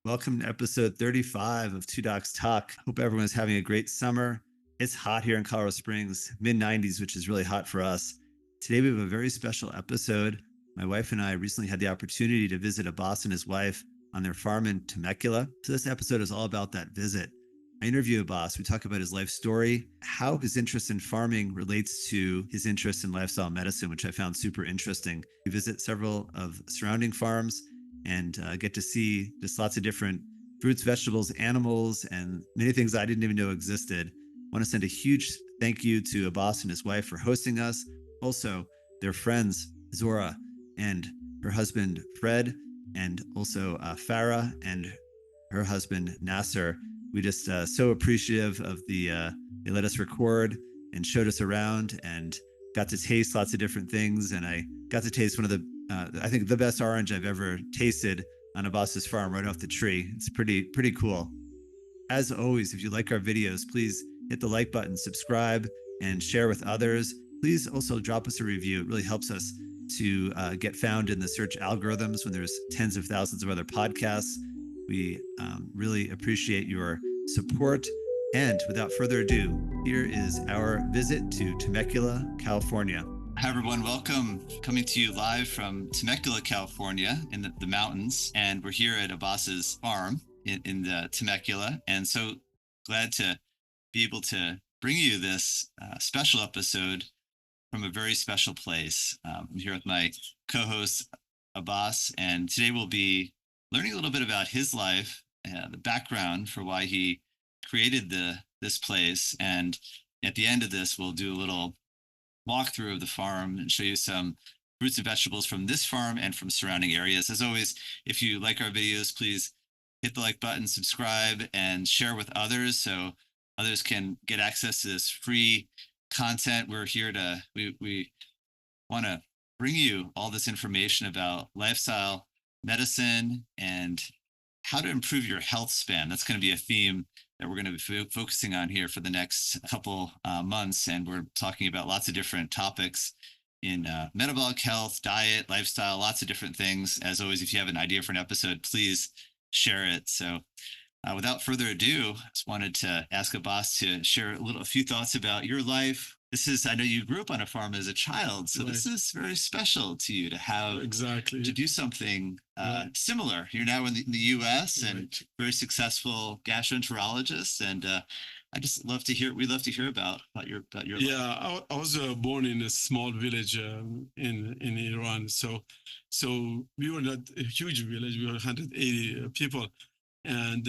Welcome to episode 35 of Two Docs Talk. Hope everyone's having a great summer. It's hot here in Colorado Springs, mid 90s, which is really hot for us. Today, we have a very special episode. My wife and I recently had the opportunity to visit Abbass and his wife on their farm in Temecula. So, this episode is all about that visit. I interview Abbass. We talk about his life story, how his interest in farming relates to his interest in lifestyle medicine, which I found super interesting. We visit several of surrounding farms and get to see just lots of different fruits, vegetables, animals, and many things I didn't even know existed. I want to send a huge thank you to Abbass and his wife for hosting us. Also, their friends, Zora and her husband, Fred, and also Farah and her husband, Nasser. We just so appreciative of they let us record and showed us around and got to taste lots of different things. And I got to taste one of I think the best orange I've ever tasted on Abbass's farm right off the tree. It's pretty cool. As always, if you like our videos, please hit the like button, subscribe, and share with others. Please also drop us a review. It really helps us to get found in the search algorithms when there's tens of thousands of other podcasts. We really appreciate your support. And without further ado, here is our visit to Temecula, California. Hi, everyone. Welcome. Coming to you live from Temecula, California in the mountains. And we're here at Abbass's farm in the Temecula. And so glad to be able to bring you this special episode from a very special place. I'm here with my co-host, Abbass. And today we'll be learning a little bit about his life, the background for why he created this place. And at the end of this, we'll do a little walkthrough of the farm and show you some fruits and vegetables from this farm and from surrounding areas. As always, if you like our videos, please hit the like button, subscribe, and share with others so others can get access to this free content. We're here we want to bring you all this information about lifestyle medicine and how to improve your health span. That's going to be a theme that we're going to be focusing on here for the next couple months. And we're talking about lots of different topics in metabolic health, diet, lifestyle, lots of different things. As always, if you have an idea for an episode, please share it. So without further ado, I just wanted to ask Abbass to share a few thoughts about your life. I know you grew up on a farm as a child, so right. This is very special to you to have to do something similar. You're now in the U.S. and very successful gastroenterologist, and I just love to hear. We'd love to hear about your life. Yeah, I was born in a small village in Iran, so we were not a huge village. We were 180 people, and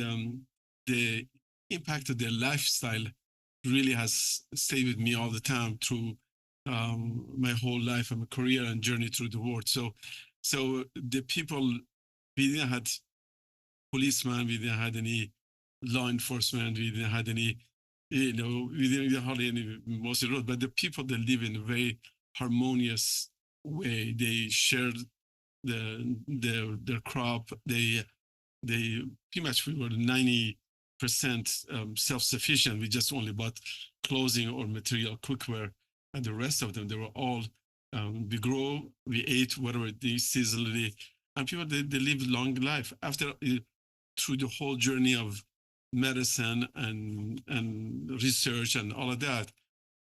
the impact of their lifestyle really has stayed with me all the time through my whole life and my career and journey through the world. So the people, we didn't have policemen, we didn't have any law enforcement, we didn't have any, we didn't hardly any most of the road, but the people that live in a very harmonious way, they shared their crop, they pretty much, we were 90% self-sufficient. We just only bought clothing or material, cookware, and the rest of them, they were all, we grow, we ate whatever it is seasonally, and people, they live long life. After, through the whole journey of medicine and research and all of that,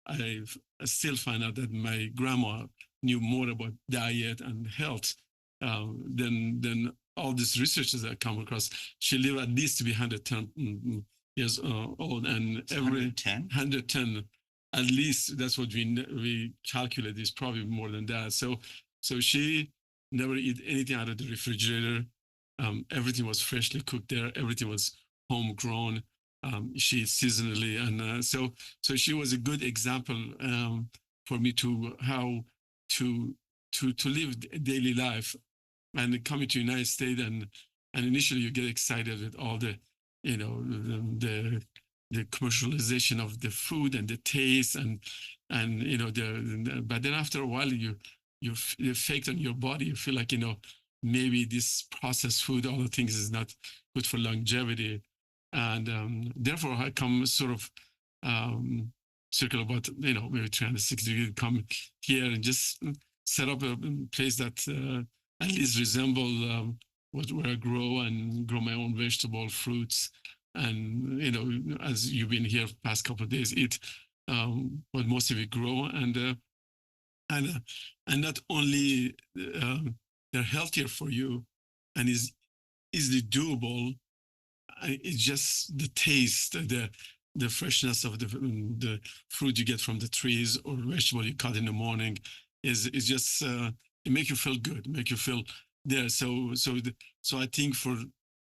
I still find out that my grandma knew more about diet and health than all these researchers that I come across. She lived at least to be 110 years old, and every 110 at least. That's what we calculate is probably more than that. So she never eat anything out of the refrigerator. Everything was freshly cooked there. Everything was homegrown. She seasonally, and so she was a good example for me to how to live daily life. And coming to the United States, and initially you get excited with all the, the commercialization of the food and the taste, and but then after a while you affect on your body. You feel like maybe this processed food, all the things is not good for longevity, and therefore I come sort of circle about maybe 360 degrees, come here and just set up a place that at least resemble where I grow my own vegetable, fruits, and as you've been here past couple of days, eat what most of it grow, and uh, and not only they're healthier for you and is easily doable. It's just the taste, the freshness of the fruit you get from the trees or vegetable you cut in the morning is just it make you feel good, make you feel there. So I think for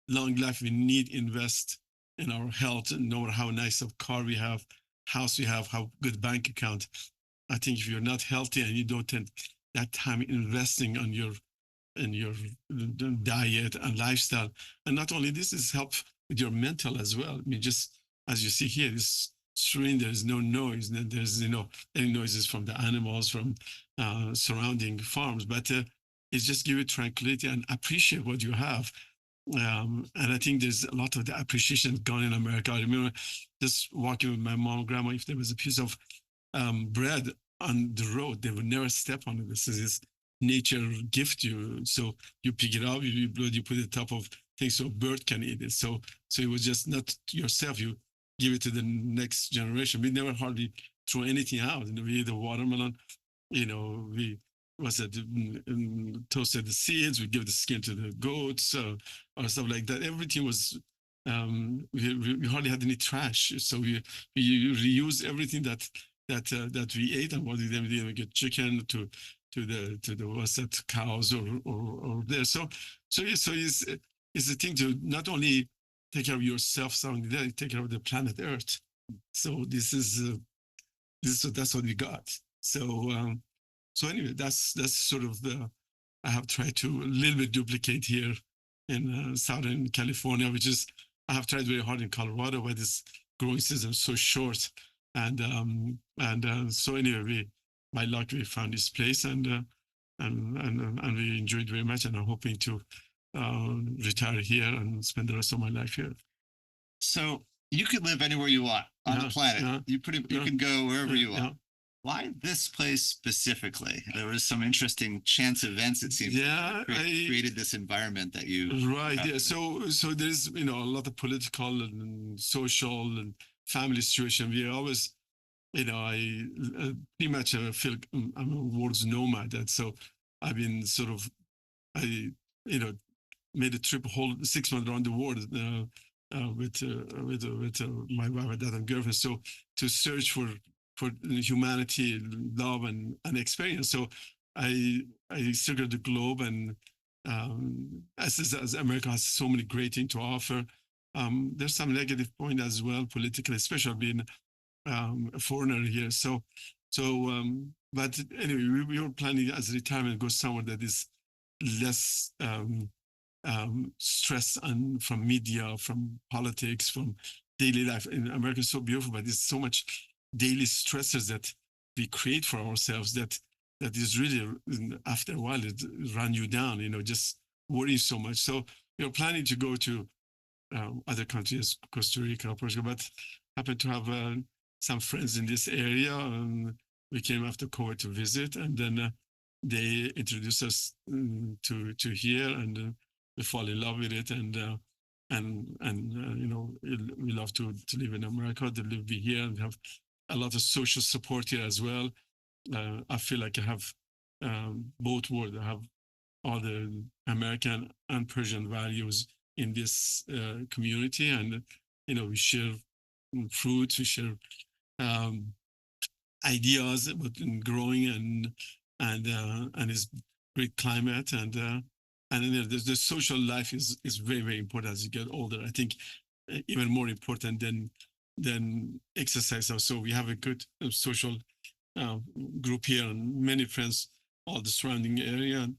long life we need invest in our health, and no matter how nice of car we have, house we have, how good bank account. I think if you're not healthy and you don't take that time investing on your and your diet and lifestyle. And not only this is help with your mental as well. I mean, just as you see here, it's serene. There's no noise. There's any noises from the animals from surrounding farms, but it's just give you tranquility and appreciate what you have. And I think there's a lot of the appreciation gone in America. I remember just walking with my mom and grandma. If there was a piece of bread on the road, they would never step on it. This is nature gift you. So you pick it up, you blow, you put it top of things so a bird can eat it. So it was just not yourself. You give it to the next generation. We never hardly throw anything out. We eat the watermelon. We was it toasted the seeds. We give the skin to the goats or stuff like that. Everything was. We hardly had any trash, so we reuse everything that we ate, and what we then we get chicken to the what's that, cows or there. So it's a thing to not only take care of yourself, take care of the planet Earth. So that's what we got. So anyway, that's sort of the I have tried to a little bit duplicate here in Southern California, which is I have tried very hard in Colorado, where this growing season is so short. And so anyway, by luck we found this place, and we enjoyed very much, and I'm hoping to retire here and spend the rest of my life here. So you could live anywhere you want on the planet. You can go wherever you want. Why this place specifically? There was some interesting chance events, it seems. Yeah, created this environment that you. Right. Yeah. So there's a lot of political and social and family situation. We always, I pretty much feel I'm a world's nomad, and so I've been sort of made a trip, a whole 6 months around the world with my wife, dad, and girlfriend. So to search for humanity, love, and experience. So I circled the globe, and as America has so many great things to offer, there's some negative point as well politically, especially being a foreigner here. But anyway, we were planning as a retirement go somewhere that is less stress from media, from politics, from daily life. In America is so beautiful, but there's so much daily stresses that we create for ourselves that is really, after a while, it run you down, just worry so much. So we're planning to go to other countries, Costa Rica, Portugal, but happen to have some friends in this area. We came after COVID to visit, and then they introduced us to here, and we fall in love with it, and we love to live in America, to live here, and have a lot of social support here as well. I feel like I have both worlds. I have all the American and Persian values in this community, and we share fruits, we share ideas about growing and its great climate, and the social life is very, very important as you get older. I think even more important than exercise. So we have a good social group here, and many friends all the surrounding area,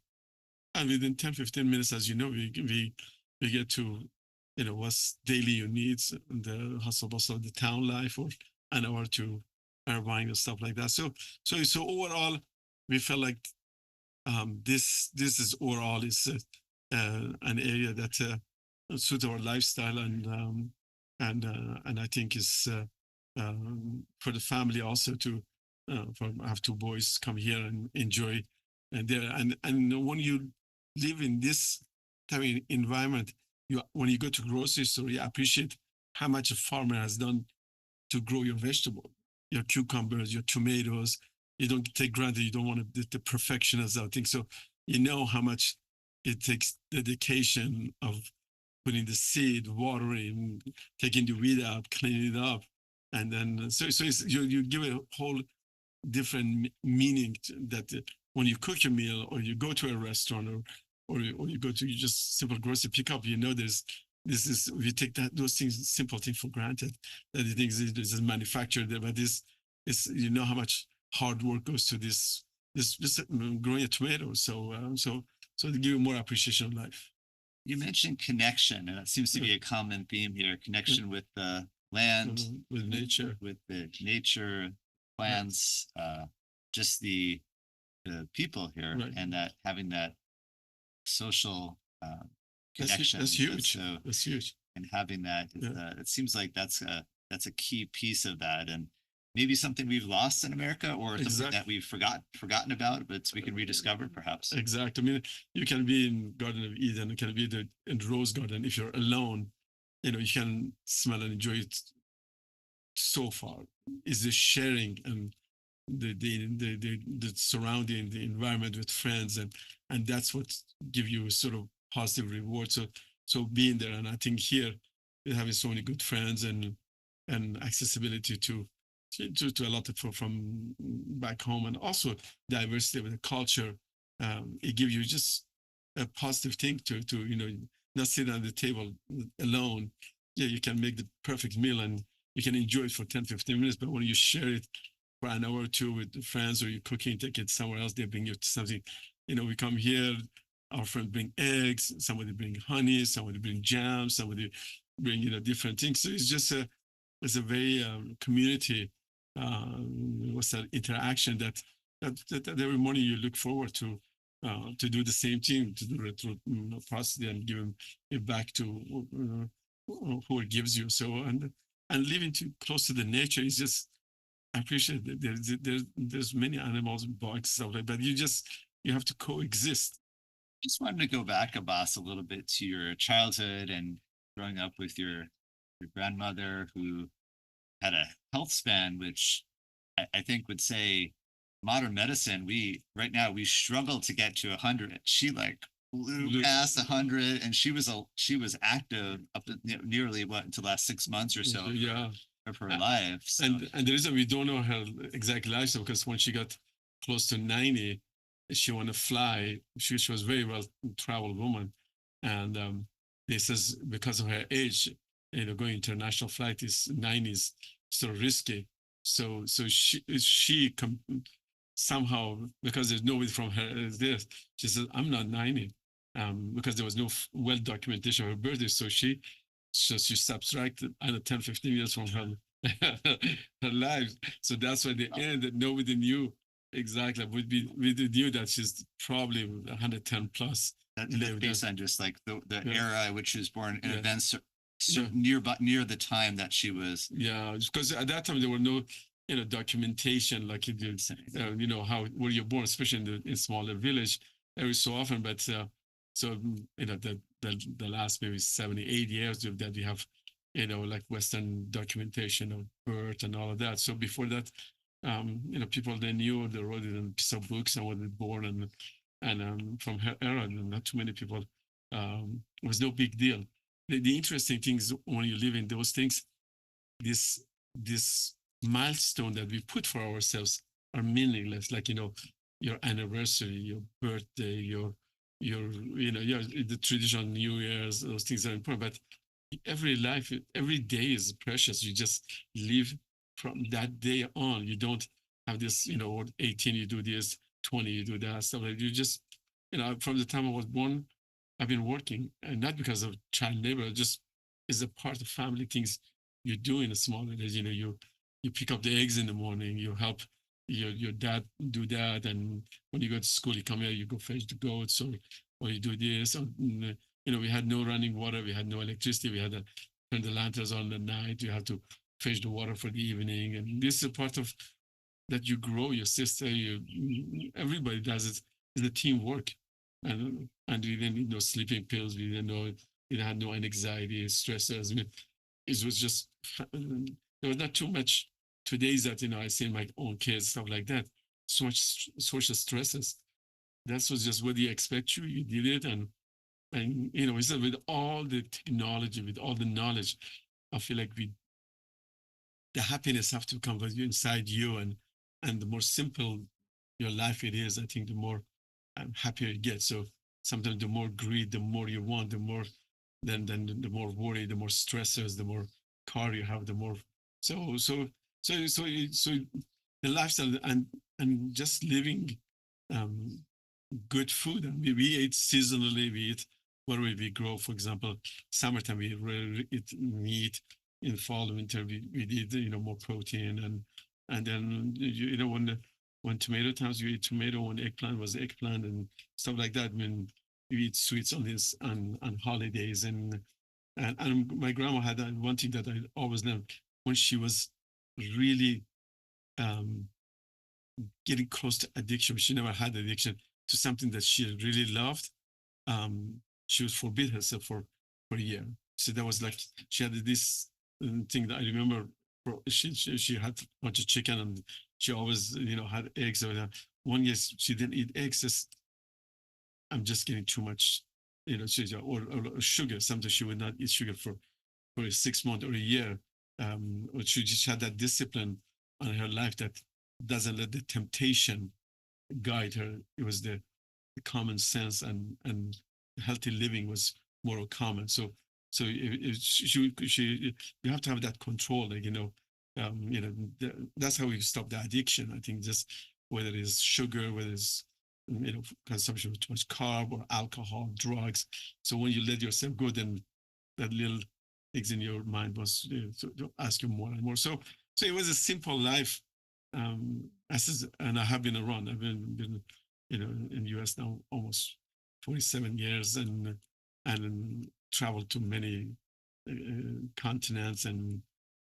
and within 10-15 minutes, as you know, we get to what's daily your needs, the hustle bustle of the town life, or an hour to Irvine and stuff like that. So overall, we felt like this is overall is an area that suits our lifestyle, and I think is for the family also to have two boys come here and enjoy, and there and when you live in this type of environment, when you go to grocery store, you appreciate how much a farmer has done to grow your vegetable, your cucumbers, your tomatoes. You don't take granted. You don't want the perfection of that thing. So you know how much it takes dedication of putting the seed, watering, taking the weed out, cleaning it up, and then so you give it a whole different meaning that when you cook a meal or you go to a restaurant or you go to just simple grocery pickup, you know this is we take those things, simple things for granted, that the things is manufactured there, but this is, you know, how much hard work goes to this growing a tomato. So to give you more appreciation of life. You mentioned connection, and that seems to be a common theme here: connection with the land, with nature, with the nature, plants, just the people here, and that having that social connection. That's huge. That's huge. And having that, it seems like that's a key piece of that, and maybe something we've lost in America, or something that we've forgotten about, but we can rediscover perhaps. Exactly. I mean, you can be in Garden of Eden, you can be in the Rose Garden. If you're alone, you know, you can smell and enjoy it so far. Is the sharing and the surrounding, the environment with friends, and that's what give you a sort of positive reward. So being there, and I think here we're having so many good friends and accessibility to a lot of people from back home, and also diversity with the culture. It gives you just a positive thing to you know, not sit at the table alone. Yeah, you can make the perfect meal and you can enjoy it for 10-15 minutes, but when you share it for an hour or two with friends, or you're cooking, take it somewhere else, they bring you something. You know, we come here, our friends bring eggs, somebody bring honey, somebody bring jam, somebody bring, you know, different things. So it's just it's a very community what's that interaction that every morning you look forward to do the same thing, to do the process and give it back to who it gives you. So and living too close to the nature is just, I appreciate that there's many animals, bugs, stuff like that. You have to coexist. Just wanted to go back, Abbass, a little bit to your childhood and growing up with your grandmother, who had a health span which I think would say modern medicine, right now we struggle to get to 100. She like blew past 100, and she was active up to, you know, nearly until the last 6 months or so. Yeah. Of her life. So. And the reason we don't know her exact lifestyle, because when she got close to 90, she wanted to fly. She was a very well traveled woman, and they says because of her age, you know, going international flight is 90s so risky. So she somehow, because there's nobody from her there, she says, I'm not 90, because there was no well documentation of her birthday. So she subtracted 10-15 years from her her life. So that's why the end that nobody knew exactly. We knew that she's probably 110 plus. That's based on just like the era which she was born, and events near the time that she was. Yeah, because at that time there were no, you know, documentation like you do. You know, where you're born, especially in smaller village, every so often. But so you know, the last maybe 70-80 years that we have, you know, like Western documentation of birth and all of that. So before that, you know, people, they knew, they wrote it in a piece of books and were born, and from her era, not too many people. It was no big deal. The interesting thing is when you live in those things, this milestone that we put for ourselves are meaningless. Like, you know, your anniversary, your birthday, your you know, the traditional New Year's, those things are important. But every day is precious. You just live from that day on. You don't have this, you know, 18 you do this, 20 you do that stuff. Like, you just, you know, from the time I was born, I've been working, and not because of child labor. Just is a part of family things you do in a small village. You know, you pick up the eggs in the morning. You help your dad do that, and when you go to school, you come here, you go fetch the goats, or you do this. Or, you know, we had no running water, we had no electricity, we had to turn the lanterns on at night. You had to fetch the water for the evening, and this is a part of that you grow. Your sister, everybody does it. It's a teamwork. and we didn't need no sleeping pills. We didn't know, we had no anxiety, stressors. I mean, it was just, there was not too much today's that, I see my own kids, stuff like that. So much social stresses. That was just what they expect you did it. And we said with all the technology, with all the knowledge, I feel like the happiness have to come with you inside you, and the more simple your life it is, I think the more happier you get. So sometimes the more greed, the more you want, the more then the more worry, the more stressors, the more car you have, the more so so so the lifestyle and just living um good food. And we eat seasonally, we eat where we grow. For example, summertime we really eat meat. In fall, winter we did more protein, and then when tomato times you eat tomato, when eggplant was eggplant and stuff like that. When you eat sweets on this on holidays, and my grandma had one thing that I always learned when she was really um, getting close to addiction. She never had addiction to something that she really loved. She would forbid herself for a year. So that was like she had this thing that I remember. She had a bunch of chicken, and she always had eggs. One year she didn't eat eggs. Just I'm just getting too much, or sugar. Sometimes she would not eat sugar for 6 months or a year. Or she just had that discipline on her life that doesn't let the temptation guide her. It was the common sense, and healthy living was more common. So she you have to have that control, like that's how we stop the addiction. I think just whether it's sugar, whether it's consumption of too much carb or alcohol, drugs. So when you let yourself go, then that little things in your mind was to ask you more and more. So it was a simple life. And I have been around. I've been in US now almost 47 years, and traveled to many continents and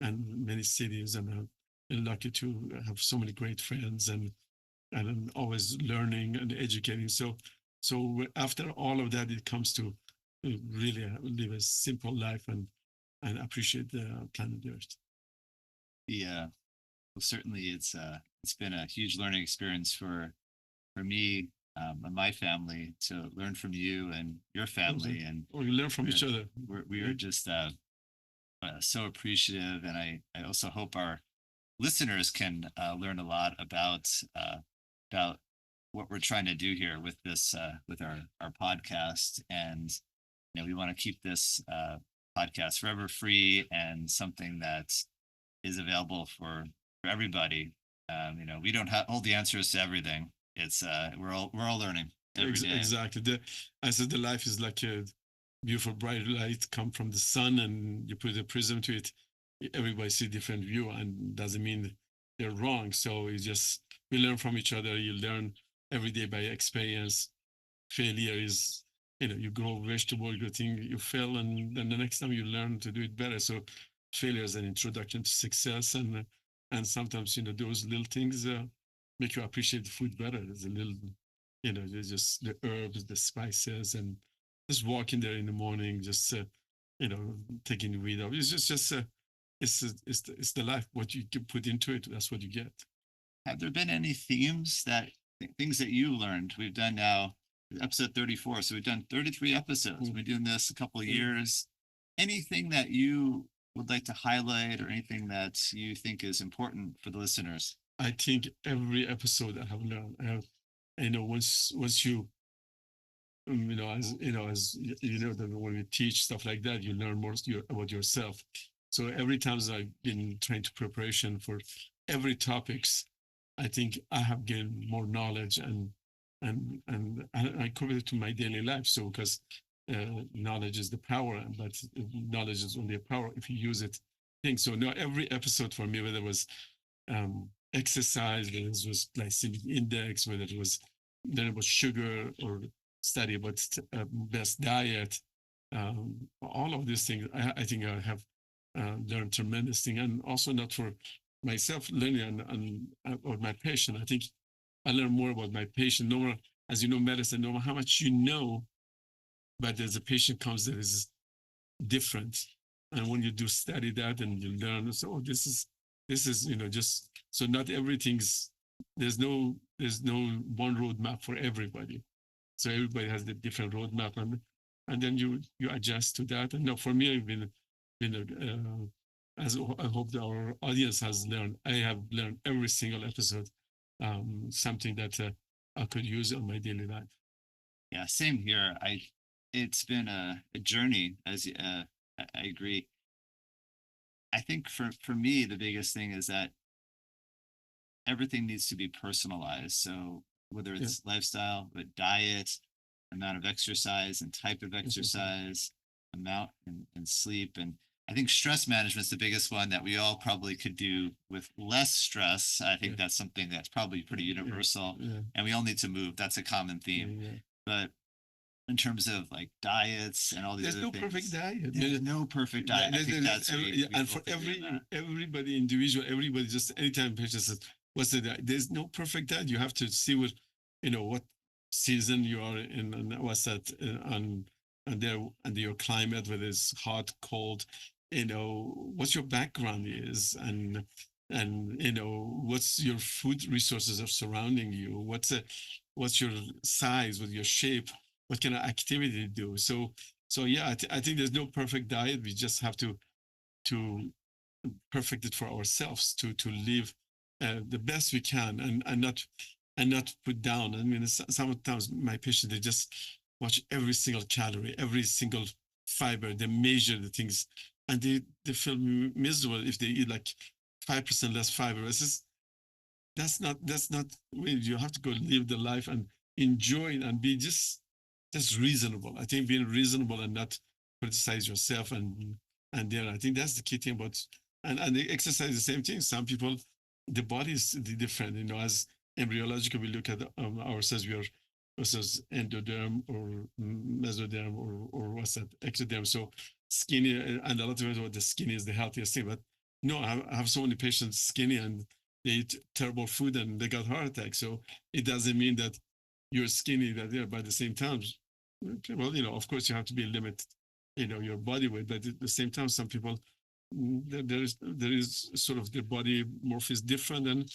many cities, and I've been lucky to have so many great friends, and I'm always learning and educating. So after all of that, it comes to really live a simple life and appreciate the planet Earth. Yeah, well, certainly it's been a huge learning experience for me and my family to learn from you and your family, and or you learn from each other. We are just so appreciative, and I also hope our listeners can learn a lot about what we're trying to do here with this with our podcast. And we want to keep this podcast forever free and something that is available for everybody. We don't hold the answers to everything. It's we're all learning every day. Exactly. I said the life is like a beautiful bright light come from the sun, and you put a prism to it. Everybody see different view, and doesn't mean they're wrong. So it's just we learn from each other. You learn every day by experience. Failure is you grow vegetable, you think you fail, and then the next time you learn to do it better. So failure is an introduction to success, and sometimes those little things make you appreciate the food better. There's a little there's just the herbs, the spices, and just walking there in the morning, just taking the weed off. It's just it's the life. What you put into it, that's what you get. Have there been any themes things that you learned? We've done now episode 34, so we've done 33 episodes. We've been doing this a couple of years. Anything that you would like to highlight, or anything that you think is important for the listeners? I think every episode I have learned. Once you as that when we teach stuff like that, you learn more about yourself. So every time I've been trying to preparation for every topics, I think I have gained more knowledge, and I cover it to my daily life. So because knowledge is the power, but knowledge is only a power if you use it. So now every episode for me, whether it was exercise, whether it was glycemic index, whether it was sugar, or study about best diet, all of these things, I think I have learned tremendous thing, and also not for myself learning about my patient. I think I learn more about my patient. No more as you know, medicine, no matter how much you know, but as a patient comes that is different. And when you do study that and you learn, so this is, just so not everything's there's no one roadmap for everybody. So everybody has the different roadmap, and then you adjust to that. And no, for me, I've been as I hope that our audience has learned. I have learned every single episode something that I could use on my daily life. Yeah, same here. It's been a journey, as I agree. I think for me, the biggest thing is that everything needs to be personalized. So whether Yeah. it's lifestyle, but diet, amount of exercise and type of exercise, amount and sleep. And I think stress management is the biggest one that we all probably could do with less stress. I think Yeah. that's something that's probably pretty universal, Yeah. and we all need to move. That's a common theme. Yeah. But in terms of like diets and all these There's other no things, perfect diet. there's no perfect diet. I think that's and for everybody individual, everybody just anytime patient says, "What's the diet?" There's no perfect diet. You have to see what season you are in, and what's that and your climate, whether it's hot, cold, what your background is, and what's your food resources are surrounding you. What's your size, with your shape, what kind of activity to do. So yeah, I think there's no perfect diet. We just have to perfect it for ourselves to live the best we can, and not put down. I mean, sometimes my patients, they just watch every single calorie, every single fiber. They measure the things, and they feel miserable if they eat like 5% less fiber. That's not you have to go live the life and enjoy it and be just reasonable. I think being reasonable and not criticize yourself, and there, I think that's the key thing about. And the exercise, the same thing. Some people, the body is different. As embryological, we look at ourselves, we are versus endoderm or mesoderm or what's that, ectoderm. So skinny, and a lot of times the skinny is the healthiest thing. But no, I have so many patients skinny and they eat terrible food and they got heart attack. So it doesn't mean that you're skinny, that by the same time, well, of course you have to be limited, your body weight, but at the same time, some people, there is sort of their body morph is different, and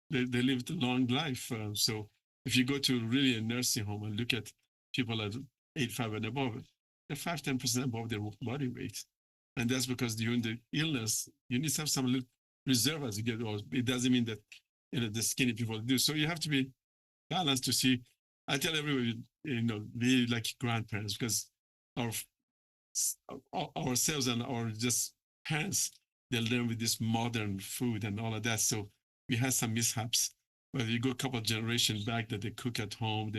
they lived a long life. So if you go to really a nursing home and look at people at 85 and above, they're 5-10% above their body weight. And that's because during the illness, you need to have some little reserve as you get old. It doesn't mean that the skinny people do. So you have to be balanced to see. I tell everybody, be like grandparents, because our ourselves and our just parents, they learn with this modern food and all of that. So we had some mishaps. But you go a couple of generations back that they cook at home,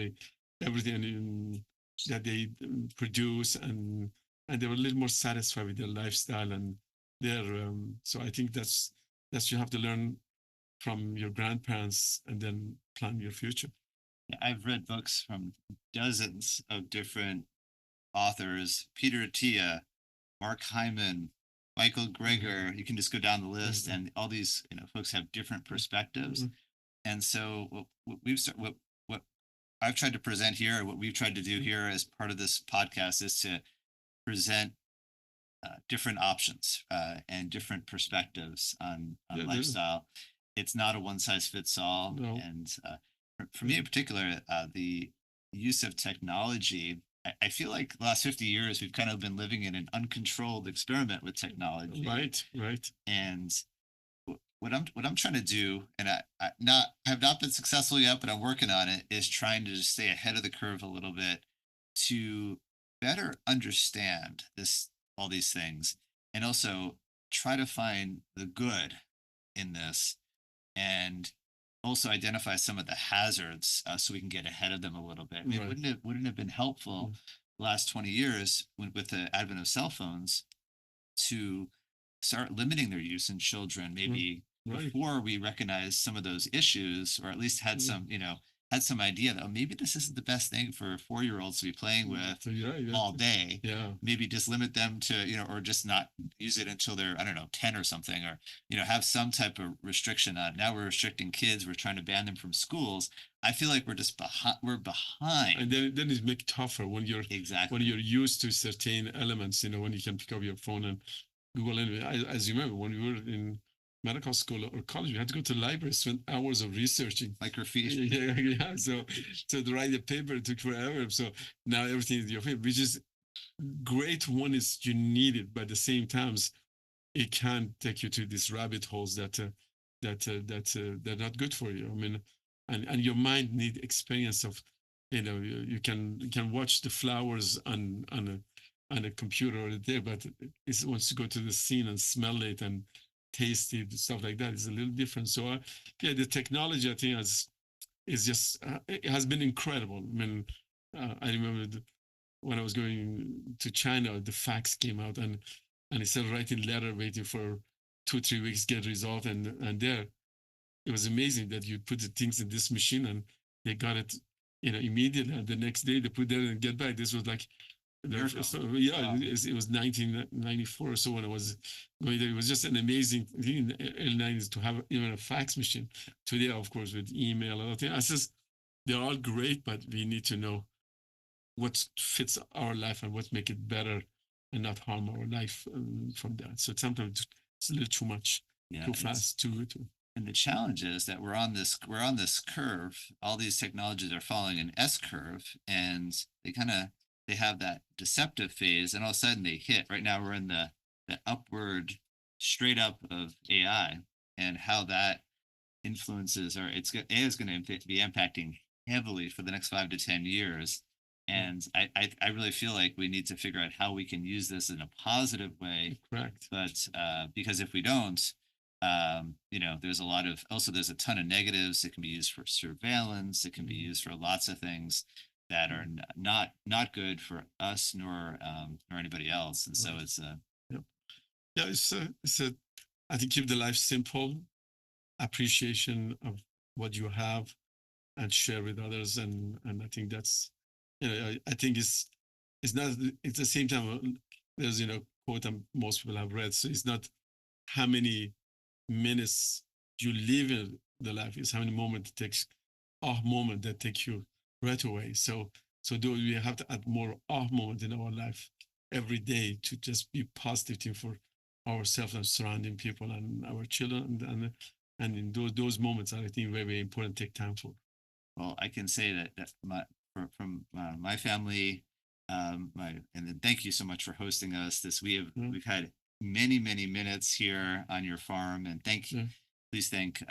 everything that they produce, and they were a little more satisfied with their lifestyle and their. So I think that's you have to learn from your grandparents and then plan your future. I've read books from dozens of different authors: Peter Attia, Mark Hyman, Michael Greger. You can just go down the list, and all these folks have different perspectives. And so what I've tried to present here, what we've tried to do here as part of this podcast, is to present different options and different perspectives on lifestyle. It's not a one size fits all. No. And for me in particular, the use of technology, I feel like the last 50 years, we've kind of been living in an uncontrolled experiment with technology. Right. And what I'm trying to do, and I have not been successful yet, but I'm working on it, is trying to just stay ahead of the curve a little bit to better understand all these things, and also try to find the good in this, and also identify some of the hazards so we can get ahead of them a little bit. I mean, Right. wouldn't have been helpful the last 20 years with the advent of cell phones to start limiting their use in children, maybe Right. before we recognized some of those issues, or at least had some, had some idea that, oh, maybe this isn't the best thing for 4-year-olds to be playing with So you're right. all day. Yeah. Maybe just limit them to, or just not use it until they're, I don't know, 10 or something, or, have some type of restriction on. Now we're restricting kids. We're trying to ban them from schools. I feel like we're just behind. We're behind. And then it makes it tougher when you're Exactly. used to certain elements. When you can pick up your phone and Google. And as you remember, when we were in medical school or college, we had to go to the library, spend hours of researching. Microfiche. Yeah. So to write a paper it took forever. So now everything is your favorite, which is great. One is you need it, but at the same times it can take you to these rabbit holes that they're not good for you. I mean, and your mind need experience of, you can watch the flowers on a computer or there, but it wants to go to the scene and smell it and taste it, stuff like that is a little different. So yeah, the technology I think is just it has been incredible. I mean, I remember when I was going to China, the fax came out and instead of writing letter, waiting for 2-3 weeks get result, and there it was amazing that you put the things in this machine and they got it, immediately. And the next day they put there and get back. This was like, so, yeah, Wow. it was 1994 or so when I was going there. It was just an amazing thing in the early 90s to have even a fax machine. Today, of course, with email and other things, I says they're all great, but we need to know what fits our life and what make it better and not harm our life from that. So sometimes it's a little too much, Yeah. too fast, too. And the challenge is that we're on this curve. All these technologies are following an S curve, and they have that deceptive phase, and all of a sudden they hit. Right now we're in the upward, straight up of AI, and how that influences, or AI is going to be impacting heavily for the next 5 to 10 years. And I really feel like we need to figure out how we can use this in a positive way. Correct. But because if we don't, there's there's a ton of negatives. It can be used for surveillance. It can be used for lots of things that are not good for us nor anybody else. And so it's Yep. Yeah, I think keep the life simple, appreciation of what you have, and share with others. And I think that's, I think it's not. It's the same time. There's quote most people have read. So it's not how many minutes you live in the life, is how many moments it takes, moment that take you right away. So do we have to add more moment in our life every day to just be positive thing for ourselves and surrounding people and our children, and in those moments I think very, very important, take time for. Well, I can say that from my family, and then thank you so much for hosting us. We've had many minutes here on your farm, and please thank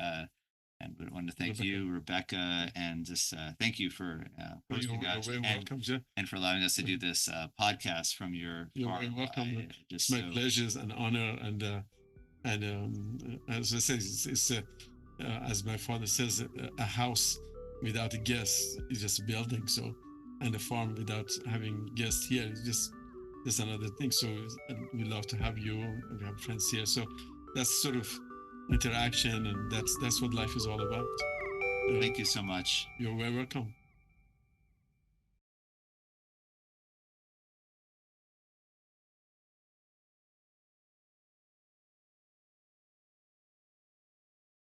and we want to thank you, Rebecca, and just thank you for hosting us and for allowing us to do this podcast from your You're farm. very welcome. It's my pleasure and honor, and as I say, it's as my father says, a house without a guest is just a building. So, and a farm without having guests here is just another thing. So we love to have you. We have friends here. So that's sort of interaction, and that's what life is all about. Thank you so much. You're very welcome.